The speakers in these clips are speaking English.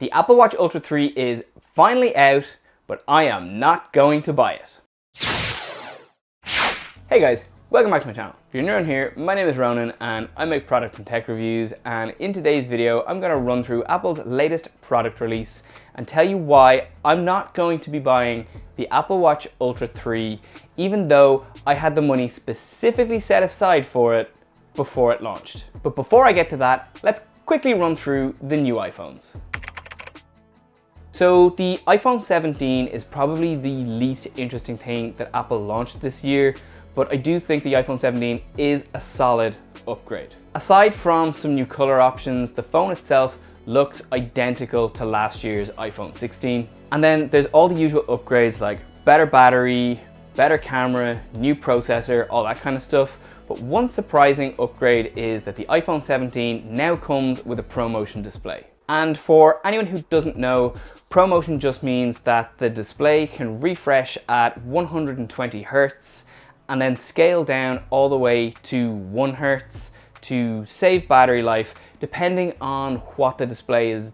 The Apple Watch Ultra 3 is finally out, but I am not going to buy it. Hey guys, welcome back to my channel. If you're new around here, my name is Ronan and I make product and tech reviews, and in today's video I'm going to run through Apple's latest product release and tell you why I'm not going to be buying the Apple Watch Ultra 3 even though I had the money specifically set aside for it before it launched. But before I get to that, let's quickly run through the new iPhones. So the iPhone 17 is probably the least interesting thing that Apple launched this year, but I do think the iPhone 17 is a solid upgrade. Aside from some new color options, the phone itself looks identical to last year's iPhone 16. And then there's all the usual upgrades like better battery, better camera, new processor, all that kind of stuff. But one surprising upgrade is that the iPhone 17 now comes with a ProMotion display. And for anyone who doesn't know, ProMotion just means that the display can refresh at 120 Hz and then scale down all the way to 1 Hz to save battery life depending on what the display is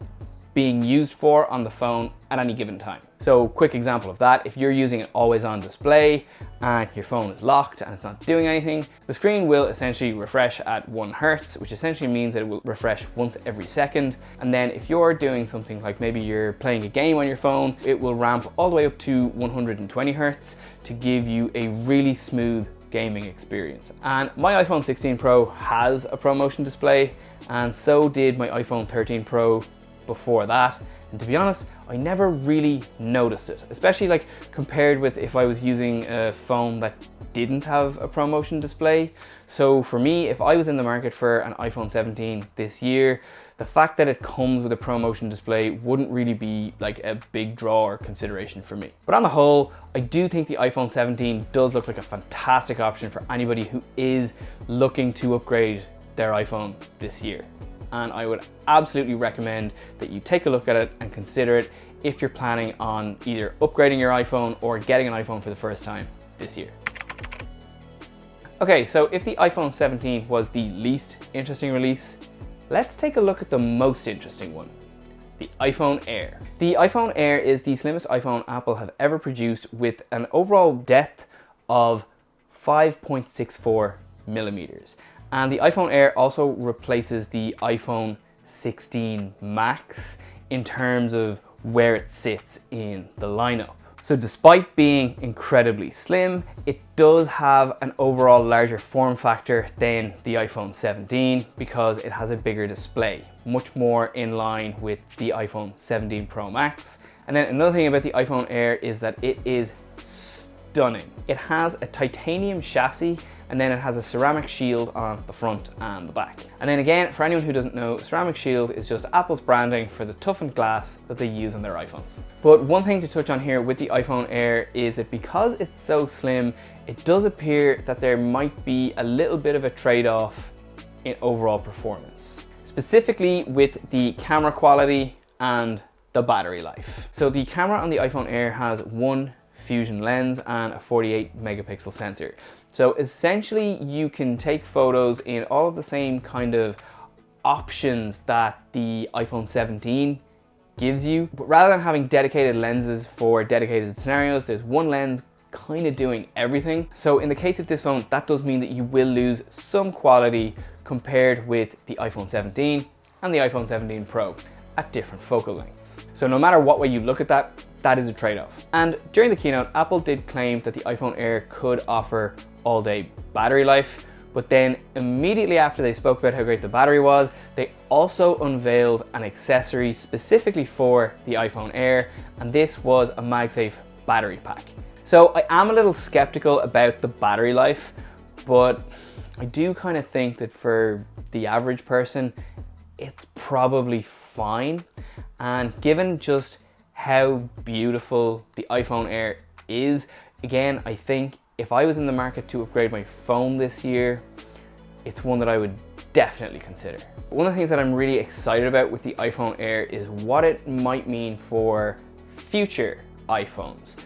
being used for on the phone at any given time. So quick example of that, if you're using an always on display and your phone is locked and it's not doing anything, the screen will essentially refresh at 1 Hz, which essentially means that it will refresh once every second. And then if you're doing something like maybe you're playing a game on your phone, it will ramp all the way up to 120 Hz to give you a really smooth gaming experience. And my iPhone 16 Pro has a ProMotion display, and so did my iPhone 13 Pro before that. And to be honest, I never really noticed it, especially like compared with if I was using a phone that didn't have a ProMotion display. So for me, if I was in the market for an iPhone 17 this year, the fact that it comes with a ProMotion display wouldn't really be like a big draw or consideration for me. But on the whole, I do think the iPhone 17 does look like a fantastic option for anybody who is looking to upgrade their iPhone this year. And I would absolutely recommend that you take a look at it and consider it if you're planning on either upgrading your iPhone or getting an iPhone for the first time this year. Okay, so if the iPhone 17 was the least interesting release, let's take a look at the most interesting one, the iPhone Air. The iPhone Air is the slimmest iPhone Apple have ever produced with an overall depth of 5.64 millimeters. And the iPhone Air also replaces the iPhone 16 Max in terms of where it sits in the lineup. So despite being incredibly slim, it does have an overall larger form factor than the iPhone 17 because it has a bigger display, much more in line with the iPhone 17 Pro Max. And then another thing about the iPhone Air is that it is stunning. It has a titanium chassis, and then it has a ceramic shield on the front and the back. And then again, for anyone who doesn't know, ceramic shield is just Apple's branding for the toughened glass that they use on their iPhones. But one thing to touch on here with the iPhone Air is that because it's so slim, it does appear that there might be a little bit of a trade-off in overall performance, specifically with the camera quality and the battery life. So the camera on the iPhone Air has one fusion lens and a 48 megapixel sensor. So essentially you can take photos in all of the same kind of options that the iPhone 17 gives you, but rather than having dedicated lenses for dedicated scenarios, there's one lens kind of doing everything. So in the case of this phone, that does mean that you will lose some quality compared with the iPhone 17 and the iPhone 17 Pro at different focal lengths. So no matter what way you look at that, that is a trade-off. And during the keynote, Apple did claim that the iPhone Air could offer all-day battery life, but then immediately after they spoke about how great the battery was, they also unveiled an accessory specifically for the iPhone Air, and this was a MagSafe battery pack. So I am a little skeptical about the battery life, but I do kind of think that for the average person, it's probably fine. And given just how beautiful the iPhone Air is, again, I think if I was in the market to upgrade my phone this year, it's one that I would definitely consider. One of the things that I'm really excited about with the iPhone Air is what it might mean for future iPhones.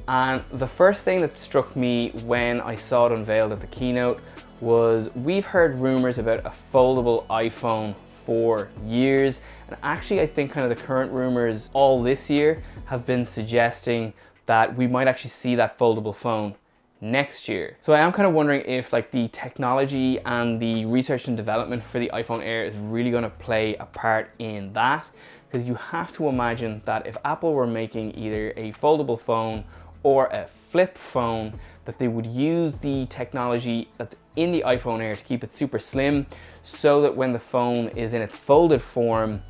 And the first thing that struck me when I saw it unveiled at the keynote was we've heard rumors about a foldable iPhone for years. And actually, I think kind of the current rumors all this year have been suggesting that we might actually see that foldable phone next year. So I am kind of wondering if like the technology and the research and development for the iPhone Air is really going to play a part in that, because you have to imagine that if Apple were making either a foldable phone or a flip phone, that they would use the technology that's in the iPhone Air to keep it super slim, so that when the phone is in its folded form,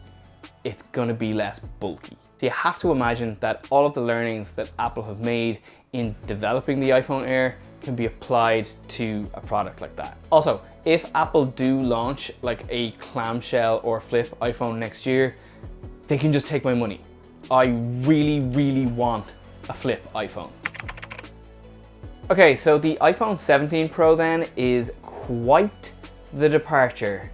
it's going to be less bulky. So you have to imagine that all of the learnings that Apple have made in developing the iPhone Air can be applied to a product like that. Also, if Apple do launch like a clamshell or flip iPhone next year, they can just take my money. I really, really want a flip iPhone. Okay, so the iPhone 17 Pro then is quite the departure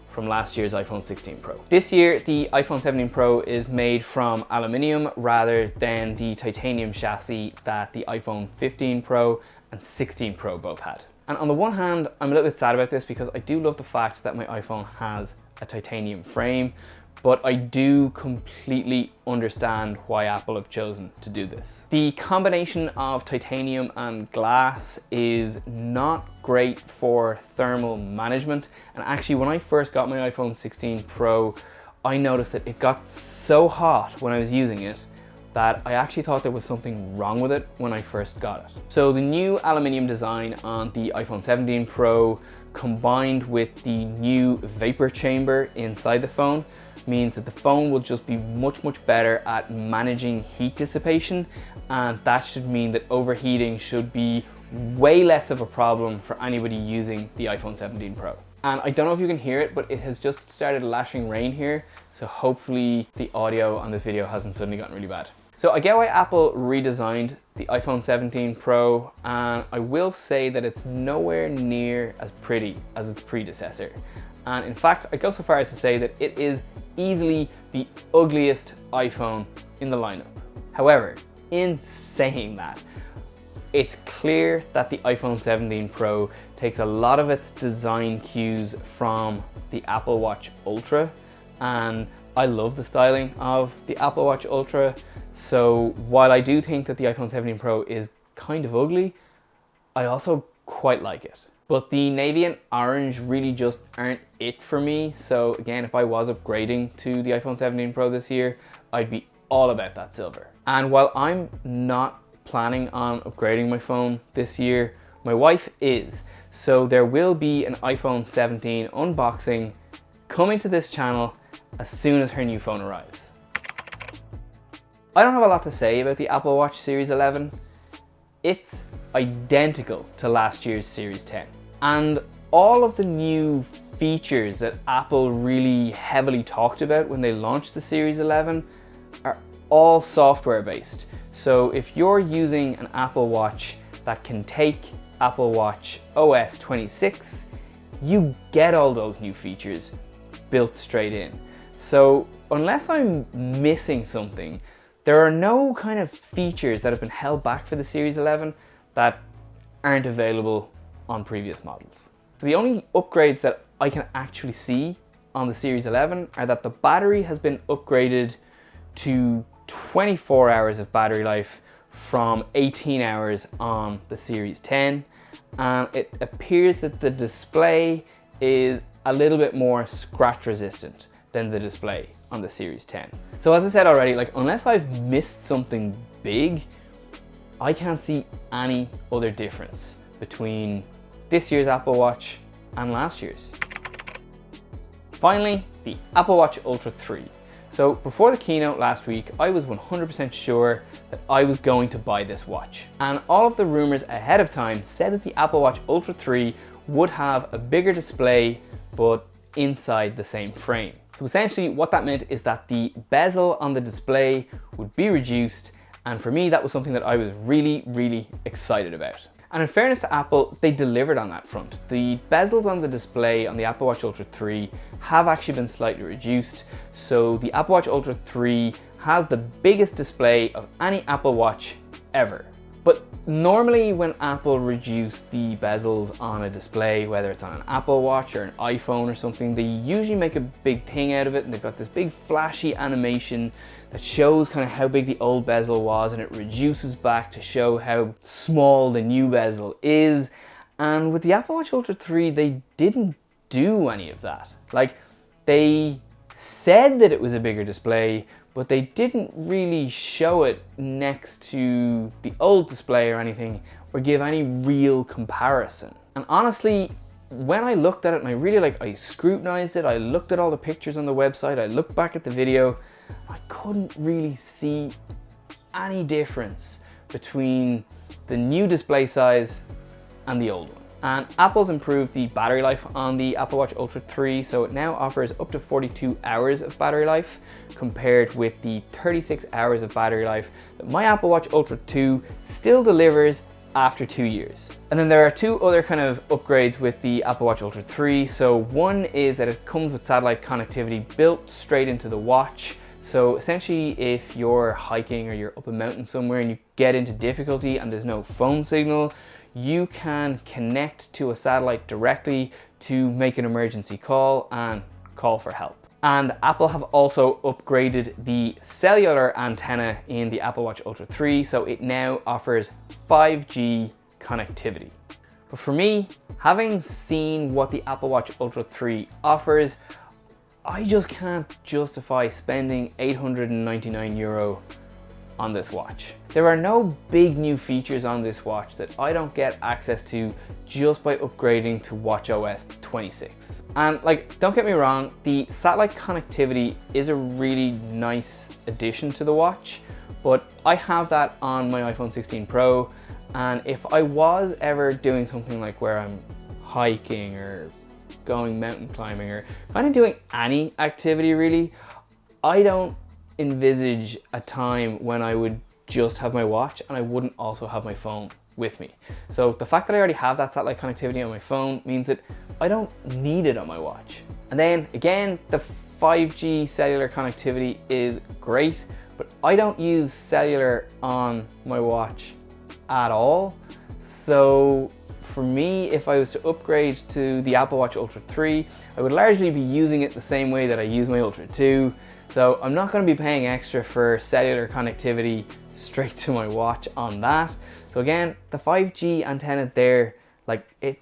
from last year's iPhone 16 Pro. This year, the iPhone 17 Pro is made from aluminium rather than the titanium chassis that the iPhone 15 Pro and 16 Pro both had. And on the one hand, I'm a little bit sad about this because I do love the fact that my iPhone has a titanium frame, but I do completely understand why Apple have chosen to do this. The combination of titanium and glass is not great for thermal management. And actually, when I first got my iPhone 16 Pro, I noticed that it got so hot when I was using it that I actually thought there was something wrong with it when I first got it. So the new aluminium design on the iPhone 17 Pro combined with the new vapor chamber inside the phone means that the phone will just be much better at managing heat dissipation, and that should mean that overheating should be way less of a problem for anybody using the iPhone 17 Pro. And I don't know if you can hear it, but it has just started lashing rain here, so hopefully the audio on this video hasn't suddenly gotten really bad. So I get why Apple redesigned the iPhone 17 Pro, and I will say that it's nowhere near as pretty as its predecessor. And in fact, I'd go so far as to say that it is easily the ugliest iPhone in the lineup. However, in saying that, it's clear that the iPhone 17 Pro takes a lot of its design cues from the Apple Watch Ultra, and I love the styling of the Apple Watch Ultra. So while I do think that the iPhone 17 Pro is kind of ugly, I also quite like it. But the navy and orange really just aren't it for me. So again, if I was upgrading to the iPhone 17 Pro this year, I'd be all about that silver. And while I'm not planning on upgrading my phone this year, my wife is. So there will be an iPhone 17 unboxing coming to this channel as soon as her new phone arrives. I don't have a lot to say about the Apple Watch Series 11. It's identical to last year's Series 10. And all of the new features that Apple really heavily talked about when they launched the Series 11 are all software based. So if you're using an Apple Watch that can take Apple Watch OS 26, you get all those new features built straight in. So unless I'm missing something, there are no kind of features that have been held back for the Series 11 that aren't available on previous models. So the only upgrades that I can actually see on the Series 11 are that the battery has been upgraded to 24 hours of battery life from 18 hours on the Series 10. And it appears that the display is a little bit more scratch resistant than the display on the Series 10. So as I said already, like unless I've missed something big, I can't see any other difference between this year's Apple Watch and last year's. Finally, the Apple Watch Ultra 3. So before the keynote last week, I was 100% sure that I was going to buy this watch. And all of the rumors ahead of time said that the Apple Watch Ultra 3 would have a bigger display, but inside the same frame. So essentially what that meant is that the bezel on the display would be reduced, and for me that was something that I was really excited about. And in fairness to Apple, they delivered on that front. The bezels on the display on the Apple Watch Ultra 3 have actually been slightly reduced. So the Apple Watch Ultra 3 has the biggest display of any Apple Watch ever. But normally when Apple reduce the bezels on a display, whether it's on an Apple Watch or an iPhone or something, they usually make a big thing out of it, and they've got this big flashy animation that shows kind of how big the old bezel was, and it reduces back to show how small the new bezel is. And with the Apple Watch Ultra 3, they didn't do any of that. Like, they said that it was a bigger display, but they didn't really show it next to the old display or anything, or give any real comparison. And honestly, when I looked at it and I scrutinized it, I looked at all the pictures on the website, I looked back at the video, I couldn't really see any difference between the new display size and the old one. And Apple's improved the battery life on the Apple Watch Ultra 3, so it now offers up to 42 hours of battery life, compared with the 36 hours of battery life that my Apple Watch Ultra 2 still delivers after 2 years. And then there are two other kind of upgrades with the Apple Watch Ultra 3. So one is that it comes with satellite connectivity built straight into the watch. So essentially, if you're hiking or you're up a mountain somewhere and you get into difficulty and there's no phone signal, you can connect to a satellite directly to make an emergency call and call for help. And Apple have also upgraded the cellular antenna in the Apple Watch Ultra 3, so it now offers 5G connectivity. But for me, having seen what the Apple Watch Ultra 3 offers, I just can't justify spending €899 on this watch. There are no big new features on this watch that I don't get access to just by upgrading to watchOS 26. And don't get me wrong, the satellite connectivity is a really nice addition to the watch, but I have that on my iPhone 16 Pro, and if I was ever doing something like where I'm hiking or going mountain climbing or kind of doing any activity really, I don't envisage a time when I would just have my watch and I wouldn't also have my phone with me. So the fact that I already have that satellite connectivity on my phone means that I don't need it on my watch. And then again, the 5G cellular connectivity is great, but I don't use cellular on my watch at all. So for me, if I was to upgrade to the Apple Watch Ultra 3, I would largely be using it the same way that I use my Ultra 2. So I'm not going to be paying extra for cellular connectivity straight to my watch on that. So again, the 5G antenna there, it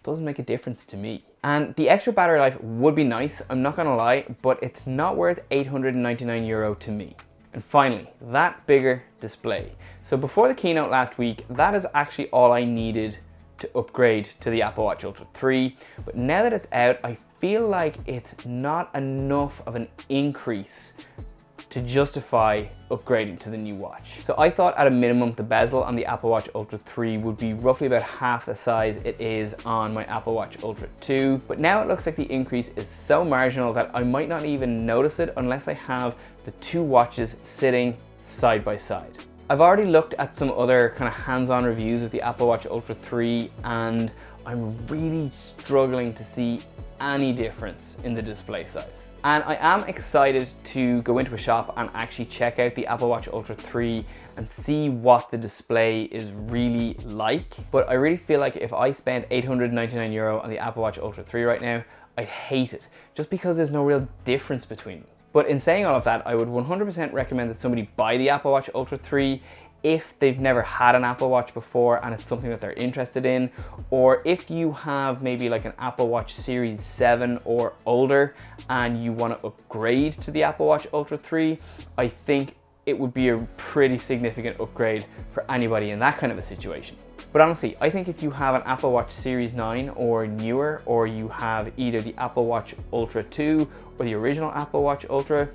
doesn't make a difference to me. And the extra battery life would be nice, I'm not going to lie, but it's not worth €899 to me. And finally, that bigger display. So before the keynote last week, that is actually all I needed to upgrade to the Apple Watch Ultra 3. But now that it's out, I feel like it's not enough of an increase to justify upgrading to the new watch. So I thought at a minimum the bezel on the Apple Watch Ultra 3 would be roughly about half the size it is on my Apple Watch Ultra 2. But now it looks like the increase is so marginal that I might not even notice it unless I have the two watches sitting side by side. I've already looked at some other kind of hands-on reviews of the Apple Watch Ultra 3, and I'm really struggling to see any difference in the display size. And I am excited to go into a shop and actually check out the Apple Watch Ultra 3 and see what the display is really like. But I really feel like if I spend €899 on the Apple Watch Ultra 3 right now, I'd hate it, just because there's no real difference between them. But in saying all of that, I would 100% recommend that somebody buy the Apple Watch Ultra 3 if they've never had an Apple Watch before and it's something that they're interested in, or if you have maybe an Apple Watch Series 7 or older and you want to upgrade to the Apple Watch Ultra 3, I think it would be a pretty significant upgrade for anybody in that kind of a situation. But honestly, I think if you have an Apple Watch Series 9 or newer, or you have either the Apple Watch Ultra 2 or the original Apple Watch Ultra,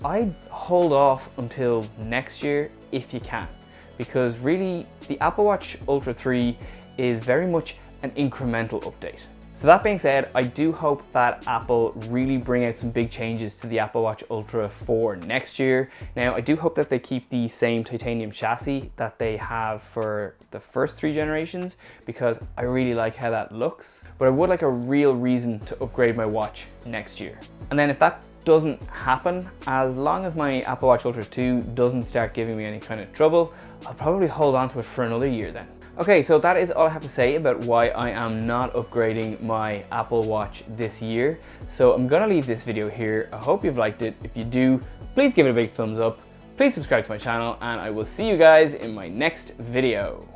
I'd hold off until next year if you can. Because really, the Apple Watch Ultra 3 is very much an incremental update. So that being said, I do hope that Apple really bring out some big changes to the Apple Watch Ultra for next year. Now, I do hope that they keep the same titanium chassis that they have for the first 3 generations, because I really like how that looks. But I would like a real reason to upgrade my watch next year. And then if that doesn't happen, as long as my Apple Watch Ultra 2 doesn't start giving me any kind of trouble, I'll probably hold on to it for another year then. Okay, so that is all I have to say about why I am not upgrading my Apple Watch this year. So I'm gonna leave this video here. I hope you've liked it. If you do, please give it a big thumbs up. Please subscribe to my channel, and I will see you guys in my next video.